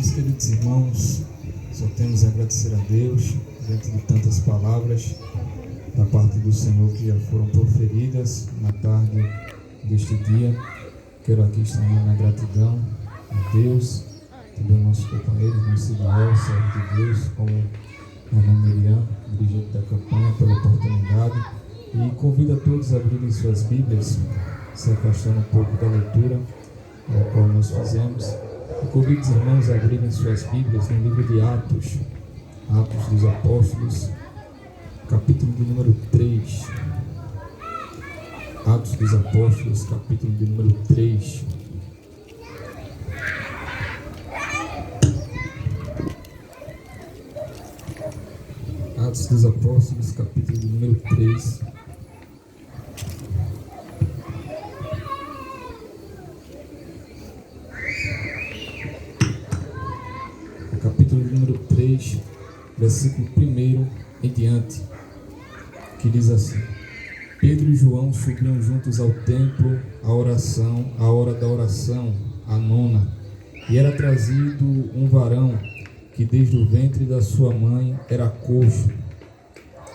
Meus queridos irmãos, só temos a agradecer a Deus diante de tantas palavras da parte do Senhor que já foram proferidas na tarde deste dia. Quero aqui estar na gratidão a Deus, também aos nossos companheiros, nosso Israel, servo de Deus, como a irmã Miriam, dirigente da campanha, pela oportunidade. E convido a todos a abrirem suas Bíblias, se afastando um pouco da leitura, a qual nós fizemos. E convido os irmãos a abrirem suas Bíblias no livro de Atos, Atos dos Apóstolos, capítulo de número 3. Atos dos Apóstolos, capítulo de número 3. Atos dos Apóstolos, capítulo de número 3. Capítulo de número 3, versículo 1 em diante, que diz assim: Pedro e João subiam juntos ao templo, à hora da oração, a nona, e era trazido um varão que desde o ventre da sua mãe era coxo,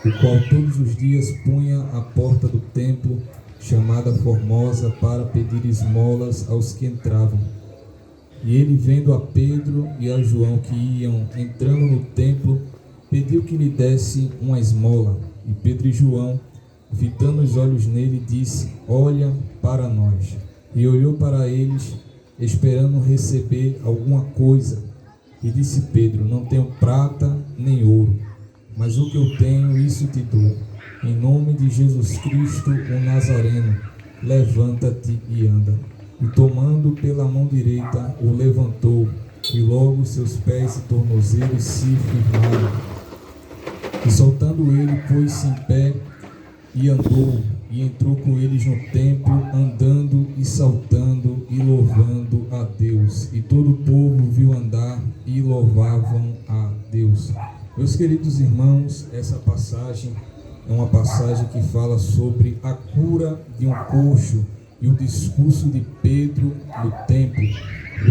o qual todos os dias punha à porta do templo, chamada Formosa, para pedir esmolas aos que entravam. E ele, vendo a Pedro e a João que iam entrando no templo, pediu que lhe desse uma esmola. E Pedro e João, fitando os olhos nele, disse: Olha para nós. E olhou para eles, esperando receber alguma coisa. E disse Pedro: Não tenho prata nem ouro, mas o que eu tenho, isso te dou. Em nome de Jesus Cristo, o Nazareno, levanta-te e anda. E tomando pela mão direita, o levantou, e logo seus pés e tornozelos se firmaram. E soltando ele, pôs-se em pé e andou, e entrou com eles no templo, andando e saltando e louvando a Deus. E todo o povo viu andar e louvavam a Deus. Meus queridos irmãos, essa passagem é uma passagem que fala sobre a cura de um coxo e o discurso de Pedro no templo. E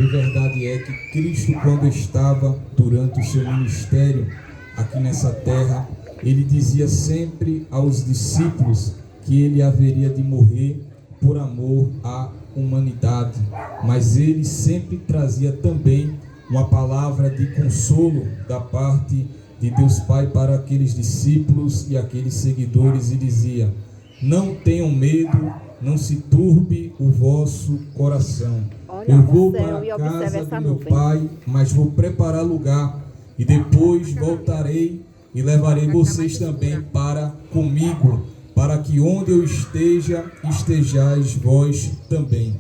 a verdade é que Cristo, quando estava durante o seu ministério aqui nessa terra, ele dizia sempre aos discípulos que ele haveria de morrer por amor à humanidade, mas ele sempre trazia também uma palavra de consolo da parte de Deus Pai para aqueles discípulos e aqueles seguidores, e dizia: não tenham medo, não se turbe o vosso coração. Eu vou para a casa do meu Pai, mas vou preparar lugar, e depois voltarei e levarei vocês também para comigo, para que onde eu esteja, estejais vós também.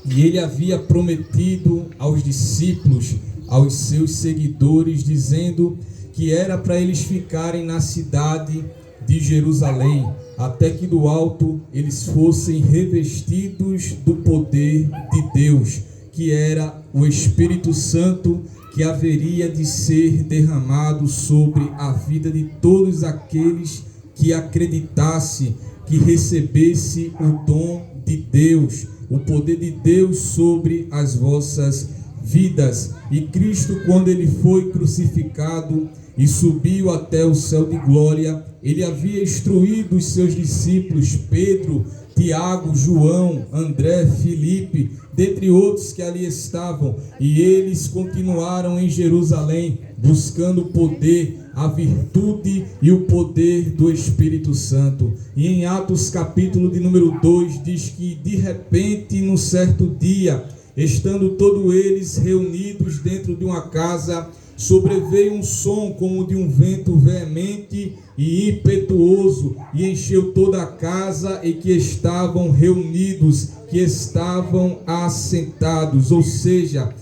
E ele havia prometido aos discípulos, aos seus seguidores, dizendo que era para eles ficarem na cidade de Jerusalém, até que do alto eles fossem revestidos do poder de Deus, que era o Espírito Santo, que haveria de ser derramado sobre a vida de todos aqueles que acreditassem, que recebesse o dom de Deus, o poder de Deus sobre as vossas vidas. E Cristo, quando ele foi crucificado e subiu até o céu de glória, ele havia instruído os seus discípulos, Pedro, Tiago, João, André, Filipe, dentre outros que ali estavam, e eles continuaram em Jerusalém, buscando o poder, a virtude e o poder do Espírito Santo. E em Atos capítulo de número 2, diz que de repente, num certo dia, estando todos eles reunidos dentro de uma casa, sobreveio um som como de um vento veemente e impetuoso, e encheu toda a casa em que estavam reunidos, que estavam assentados. Ou seja,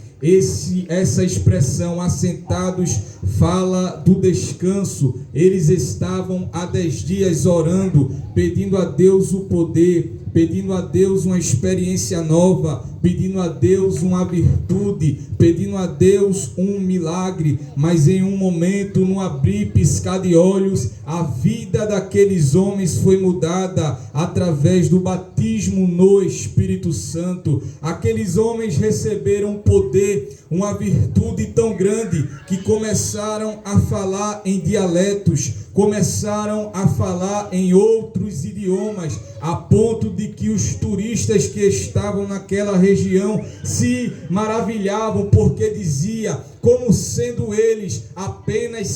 essa expressão assentados fala do descanso. Eles estavam há 10 dias orando, pedindo a Deus o poder pedindo a Deus uma experiência nova, pedindo a Deus uma virtude, pedindo a Deus um milagre, mas em um momento, no abrir e piscar de olhos, a vida daqueles homens foi mudada através do batismo no Espírito Santo. Aqueles homens receberam poder, uma virtude tão grande que começaram a falar em dialetos, começaram a falar em outros idiomas, a ponto de que os turistas que estavam naquela região se maravilhavam, porque dizia, como sendo eles apenas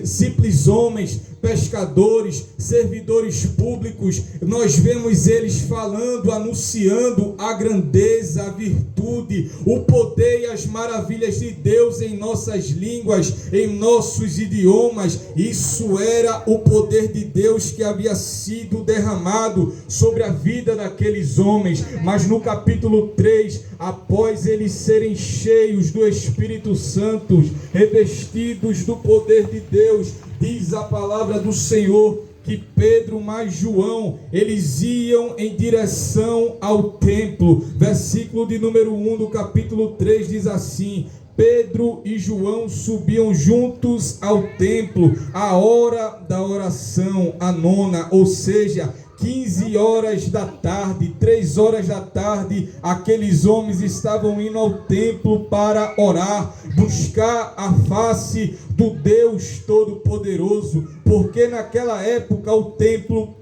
simples homens, pescadores, servidores públicos, nós vemos eles falando, anunciando a grandeza, a virtude, o poder e as maravilhas de Deus em nossas línguas, em nossos idiomas. Isso era o poder de Deus que havia sido derramado sobre a vida daqueles homens. Mas no capítulo 3, após eles serem cheios do Espírito Santo, revestidos do poder de Deus, diz a palavra do Senhor que Pedro mais João, eles iam em direção ao templo. Versículo de número 1 do capítulo 3 diz assim: Pedro e João subiam juntos ao templo, à hora da oração, a nona, ou seja, 15 horas da tarde, 3 horas da tarde, aqueles homens estavam indo ao templo para orar, buscar a face do Deus Todo-Poderoso, porque naquela época o templo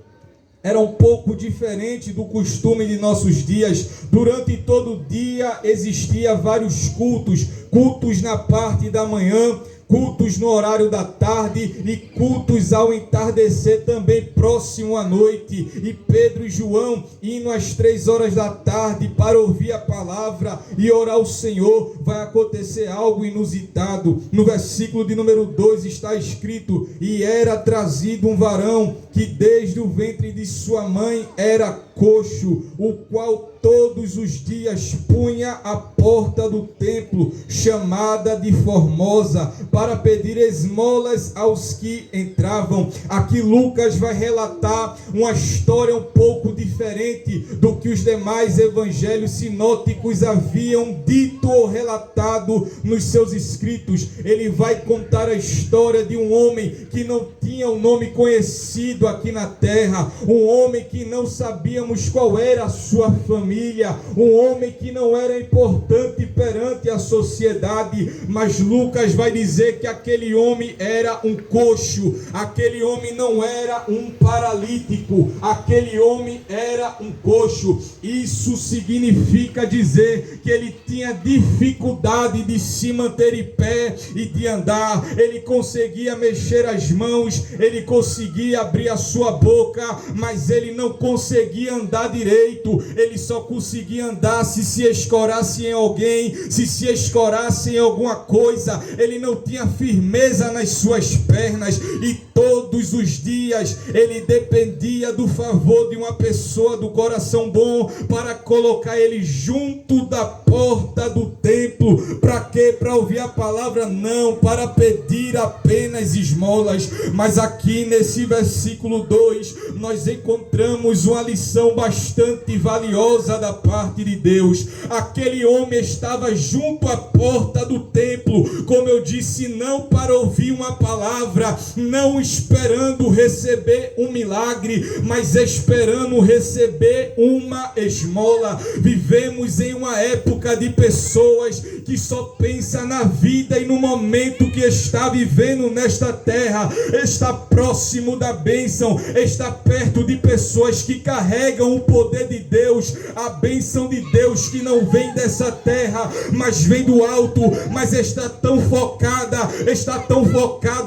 era um pouco diferente do costume de nossos dias. Durante todo o dia existia vários cultos na parte da manhã, cultos no horário da tarde e cultos ao entardecer também próximo à noite. E Pedro e João indo às 3 horas da tarde para ouvir a palavra e orar ao Senhor. Vai acontecer algo inusitado. No versículo de número 2 está escrito: e era trazido um varão que desde o ventre de sua mãe era coxo, o qual todos os dias punha à porta do templo, chamada de Formosa, para pedir esmolas aos que entravam. Aqui Lucas vai relatar uma história um pouco diferente do que os demais evangelhos sinóticos haviam dito ou relatado nos seus escritos. Ele vai contar a história de um homem que não tinha um nome conhecido aqui na terra, um homem que não sabíamos qual era a sua família, um homem que não era importante perante a sociedade, mas Lucas vai dizer que aquele homem era um coxo, aquele homem não era um paralítico, aquele homem era um coxo. Isso significa dizer que ele tinha dificuldade de se manter em pé e de andar. Ele conseguia mexer as mãos, ele conseguia abrir a sua boca, mas ele não conseguia andar direito. Ele só conseguia andar se escorasse em alguém, se escorasse em alguma coisa. Ele não tinha firmeza nas suas pernas, e todos os dias ele dependia do favor de uma pessoa do coração bom para colocar ele junto da porta do templo. Para quê? Para ouvir a palavra? Não, para pedir apenas esmolas. Mas aqui nesse versículo 2 nós encontramos uma lição bastante valiosa da parte de Deus. Aquele homem estava junto à porta do templo, como eu disse, não para ouvir uma palavra, não esperando receber um milagre, mas esperando receber uma esmola. Vivemos em uma época de pessoas que só pensam na vida e no momento que está vivendo nesta terra, está próximo da bênção, está perto de pessoas que carregam o poder de Deus, a bênção de Deus que não vem dessa terra, mas vem do alto, mas está tão focado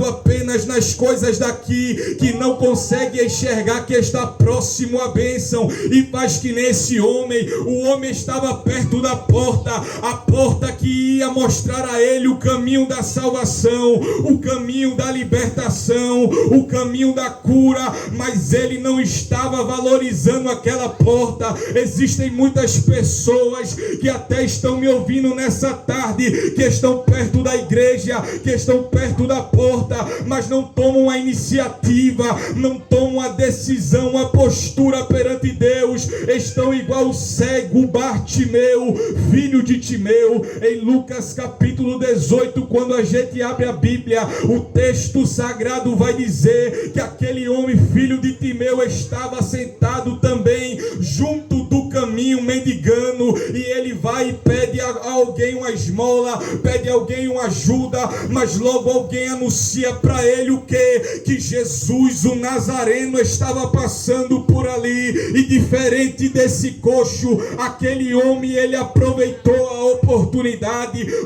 apenas nas coisas daqui, que não consegue enxergar que está próximo à bênção. E faz que nesse homem, o homem estava perto da porta, a porta que que ia mostrar a ele o caminho da salvação, o caminho da libertação, o caminho da cura, mas ele não estava valorizando aquela porta. Existem muitas pessoas que até estão me ouvindo nessa tarde, que estão perto da igreja, que estão perto da porta, mas não tomam a iniciativa, não tomam a decisão, a postura perante Deus. Estão igual o cego Bartimeu, filho de Timeu. Em Lucas capítulo 18, quando a gente abre a Bíblia, o texto sagrado vai dizer que aquele homem, filho de Timeu, estava sentado também junto do caminho, mendigando, e ele vai e pede a alguém uma esmola, pede a alguém uma ajuda, mas logo alguém anuncia para ele o quê? Que Jesus, o Nazareno, estava passando por ali. E diferente desse coxo, aquele homem, ele aproveitou a oportunidade,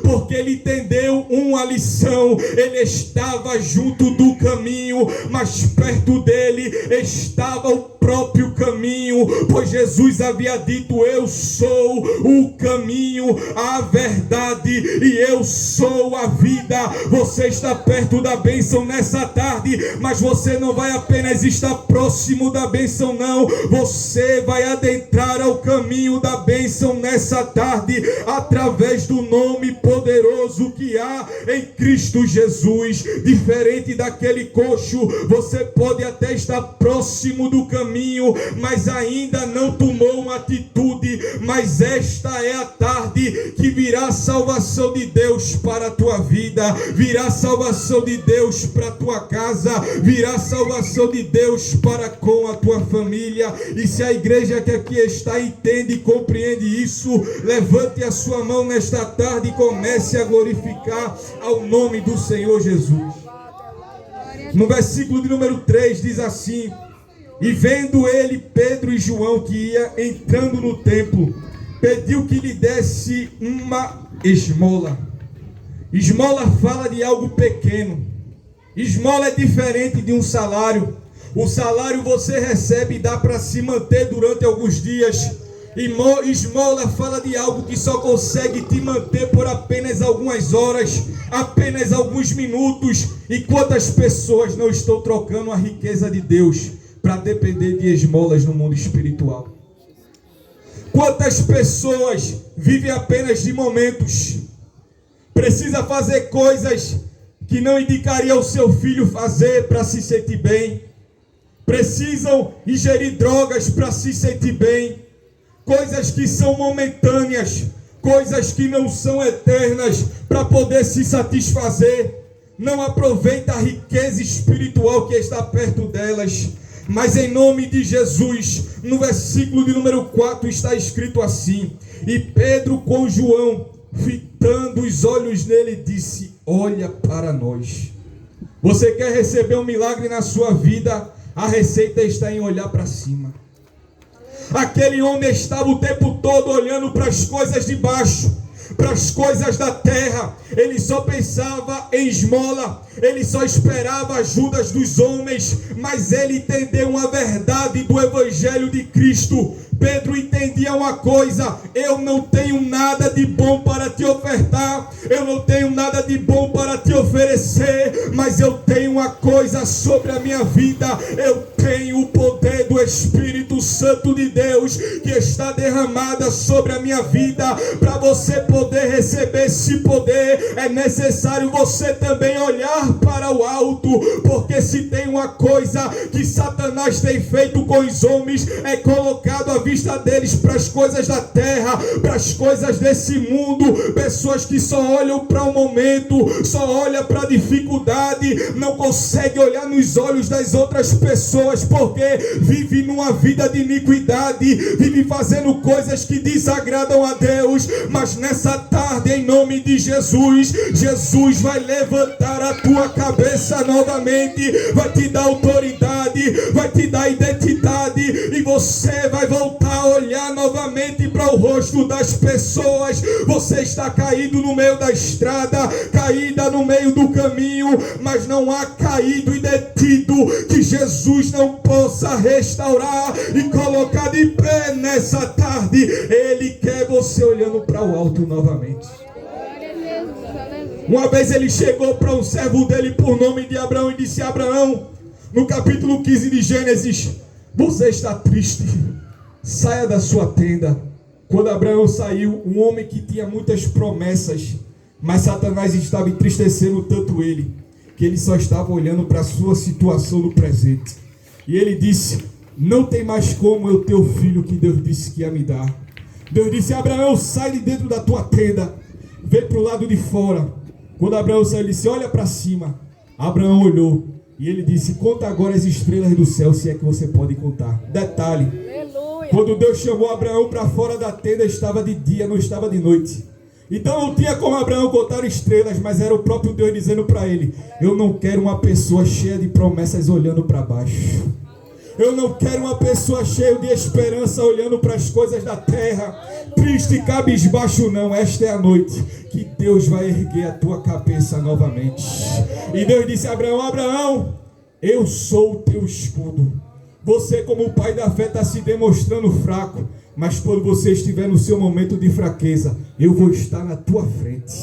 porque ele entendeu uma lição. Ele estava junto do caminho, mas perto dele estava o próprio caminho, pois Jesus havia dito: eu sou o caminho, a verdade e eu sou a vida. Você está perto da bênção nessa tarde, mas você não vai apenas estar próximo da bênção, não, você vai adentrar ao caminho da bênção nessa tarde, através do nome poderoso que há em Cristo Jesus. Diferente daquele coxo, você pode até estar próximo do caminho, mas ainda não tomou uma atitude. Mas esta é a tarde que virá a salvação de Deus para a tua vida, virá a salvação de Deus para a tua casa, virá a salvação de Deus para com a tua família. E se a igreja que aqui está entende e compreende isso, levante a sua mão nesta tarde e comece a glorificar ao nome do Senhor Jesus. No versículo de número 3 diz assim: e vendo ele Pedro e João que ia entrando no templo, pediu que lhe desse uma esmola. Esmola fala de algo pequeno. Esmola é diferente de um salário. O salário você recebe e dá para se manter durante alguns dias. Esmola fala de algo que só consegue te manter por apenas algumas horas, apenas alguns minutos. E quantas pessoas não estão trocando a riqueza de Deus para depender de esmolas no mundo espiritual? Quantas pessoas vivem apenas de momentos? Precisa fazer coisas que não indicaria ao seu filho fazer para se sentir bem. Precisam ingerir drogas para se sentir bem. Coisas que são momentâneas, coisas que não são eternas, para poder se satisfazer. Não aproveita a riqueza espiritual que está perto delas. Mas em nome de Jesus, no versículo de número 4 está escrito assim: e Pedro com João, fitando os olhos nele, disse: olha para nós. Você quer receber um milagre na sua vida? A receita está em olhar para cima. Aquele homem estava o tempo todo olhando para as coisas de baixo, para as coisas da terra. Ele só pensava em esmola, ele só esperava ajudas dos homens, mas ele entendeu uma verdade do Evangelho de Cristo. Pedro entendia uma coisa: eu não tenho nada de bom para te ofertar, eu não tenho nada de bom para te oferecer, mas eu tenho uma coisa sobre a minha vida. Eu tenho o poder do Espírito Santo de Deus que está derramada sobre a minha vida. Para você poder receber esse poder, é necessário você também olhar para o alto, porque se tem uma coisa que Satanás tem feito com os homens, é colocado a vista deles para as coisas da terra, para as coisas desse mundo. Pessoas que só olham para o momento, só olham para a dificuldade, não conseguem olhar nos olhos das outras pessoas, porque vive numa vida de iniquidade, vive fazendo coisas que desagradam a Deus. Mas nessa tarde, em nome de Jesus, Jesus vai levantar a tua cabeça novamente, vai te dar autoridade, vai te dar identidade, e você vai voltar a olhar novamente para o rosto das pessoas. Você está caído no meio da estrada, caída no meio do caminho, mas não há caído e detido que Jesus não possa restaurar e colocar de pé nessa tarde. Ele quer você olhando para o alto novamente. Uma vez ele chegou para um servo dele por nome de Abraão e disse: Abraão, no capítulo 15 de Gênesis, você está triste, saia da sua tenda. Quando Abraão saiu, um homem que tinha muitas promessas, mas Satanás estava entristecendo tanto ele, que ele só estava olhando para a sua situação no presente. E ele disse: não tem mais como eu ter o filho que Deus disse que ia me dar. Deus disse: Abraão, sai de dentro da tua tenda, vem para o lado de fora. Quando Abraão saiu, ele disse: olha para cima. Abraão olhou e ele disse: conta agora as estrelas do céu, se é que você pode contar. Detalhe: aleluia. Quando Deus chamou Abraão para fora da tenda, estava de dia, não estava de noite. Então não tinha como Abraão contar estrelas, mas era o próprio Deus dizendo para ele: eu não quero uma pessoa cheia de promessas olhando para baixo. Eu não quero uma pessoa cheia de esperança olhando para as coisas da terra, triste e cabisbaixo, não. Esta é a noite que Deus vai erguer a tua cabeça novamente. E Deus disse a Abraão: Abraão, eu sou o teu escudo. Você, como o pai da fé, está se demonstrando fraco, mas quando você estiver no seu momento de fraqueza, eu vou estar na tua frente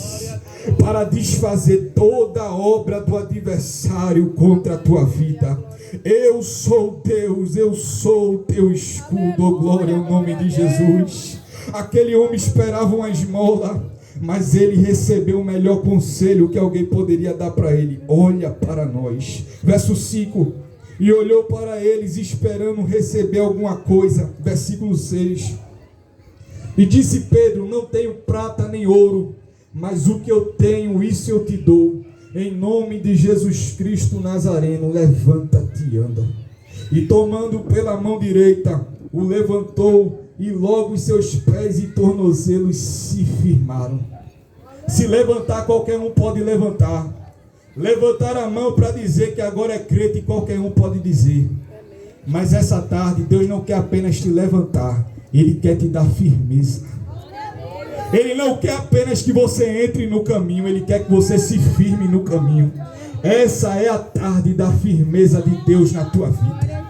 para desfazer toda a obra do adversário contra a tua vida. Eu sou Deus, eu sou o teu escudo, glória ao nome de Jesus. Aquele homem esperava uma esmola, mas ele recebeu o melhor conselho que alguém poderia dar para ele: olha para nós. Verso 5: e olhou para eles esperando receber alguma coisa. Versículo 6: e disse Pedro: não tenho prata nem ouro, mas o que eu tenho, isso eu te dou. Em nome de Jesus Cristo Nazareno, levanta-te e anda. E tomando pela mão direita, o levantou, e logo os seus pés e tornozelos se firmaram. Se levantar, qualquer um pode levantar. Levantar a mão para dizer que agora é crente, qualquer um pode dizer. Mas essa tarde, Deus não quer apenas te levantar, Ele quer te dar firmeza. Ele não quer apenas que você entre no caminho, Ele quer que você se firme no caminho. Essa é a tarde da firmeza de Deus na tua vida.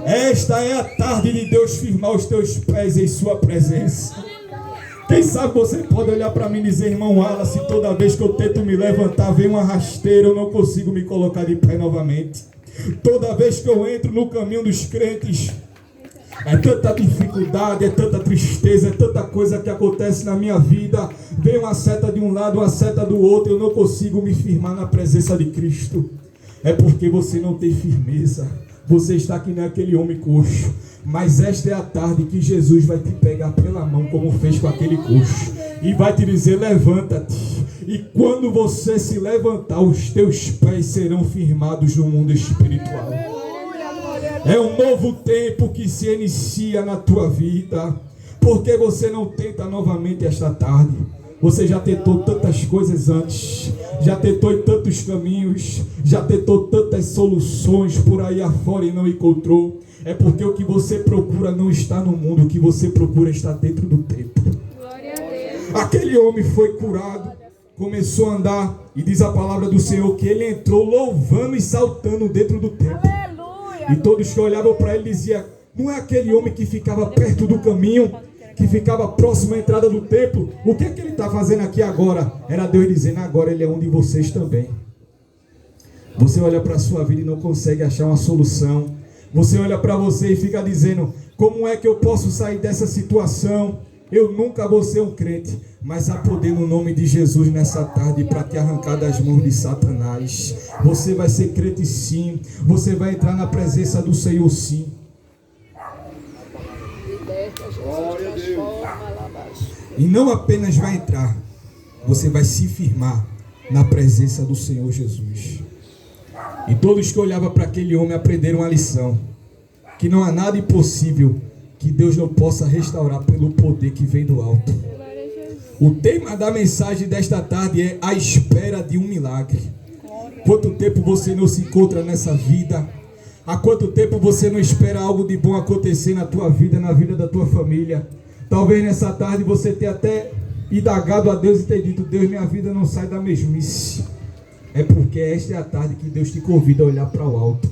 Esta é a tarde de Deus firmar os teus pés em sua presença. Quem sabe você pode olhar para mim e dizer: irmão Wallace, toda vez que eu tento me levantar, vem uma rasteira, eu não consigo me colocar de pé novamente. Toda vez que eu entro no caminho dos crentes, é tanta dificuldade, é tanta tristeza, é tanta coisa que acontece na minha vida. Vem uma seta de um lado, uma seta do outro, eu não consigo me firmar na presença de Cristo. É porque você não tem firmeza. Você está aqui naquele homem coxo. Mas esta é a tarde que Jesus vai te pegar pela mão, como fez com aquele coxo, e vai te dizer: levanta-te. E quando você se levantar, os teus pés serão firmados no mundo espiritual. É um novo tempo que se inicia na tua vida. Por que você não tenta novamente esta tarde? Você já tentou tantas coisas antes, já tentou em tantos caminhos, já tentou tantas soluções por aí afora e não encontrou. É porque o que você procura não está no mundo, o que você procura está dentro do templo. Aquele homem foi curado, começou a andar, e diz a palavra do Senhor que ele entrou louvando e saltando dentro do templo. E todos que olhavam para ele diziam: não é aquele homem que ficava perto do caminho, que ficava próximo à entrada do templo? O que é que ele está fazendo aqui agora? Era Deus dizendo: agora ele é um de vocês também. Você olha para a sua vida e não consegue achar uma solução. Você olha para você e fica dizendo: como é que eu posso sair dessa situação? Eu nunca vou ser um crente. Mas há poder no nome de Jesus nessa tarde para te arrancar das mãos de Satanás. Você vai ser crente sim. Você vai entrar na presença do Senhor sim. E não apenas vai entrar, você vai se firmar na presença do Senhor Jesus. E todos que olhavam para aquele homem aprenderam a lição: que não há nada impossível que Deus não possa restaurar pelo poder que vem do alto. O tema da mensagem desta tarde é a espera de um milagre. Quanto tempo você não se encontra nessa vida? Há quanto tempo você não espera algo de bom acontecer na tua vida, na vida da tua família? Talvez nessa tarde você tenha até indagado a Deus e tenha dito: Deus, minha vida não sai da mesmice. É porque esta é a tarde que Deus te convida a olhar para o alto.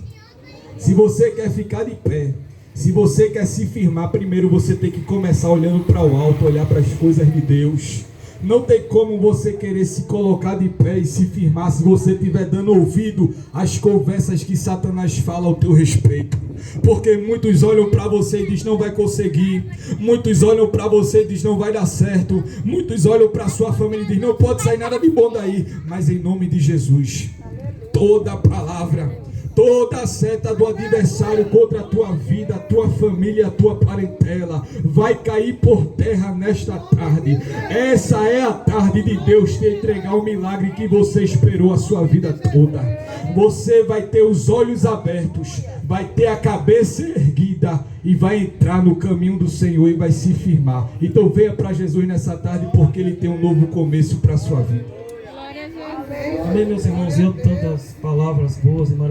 Se você quer ficar de pé, se você quer se firmar, primeiro você tem que começar olhando para o alto, olhar para as coisas de Deus. Não tem como você querer se colocar de pé e se firmar se você estiver dando ouvido às conversas que Satanás fala ao teu respeito. Porque muitos olham para você e dizem não vai conseguir. Muitos olham para você e dizem não vai dar certo. Muitos olham para sua família e dizem não pode sair nada de bom daí. Mas em nome de Jesus, toda palavra, toda seta do adversário contra a tua vida, a tua família, a tua parentela, vai cair por terra nesta tarde. Essa é a tarde de Deus te entregar o milagre que você esperou a sua vida toda. Você vai ter os olhos abertos, vai ter a cabeça erguida e vai entrar no caminho do Senhor e vai se firmar. Então venha para Jesus nessa tarde, porque Ele tem um novo começo para a sua vida. Amém, meus irmãos, diante de tantas palavras boas e maravilhosas.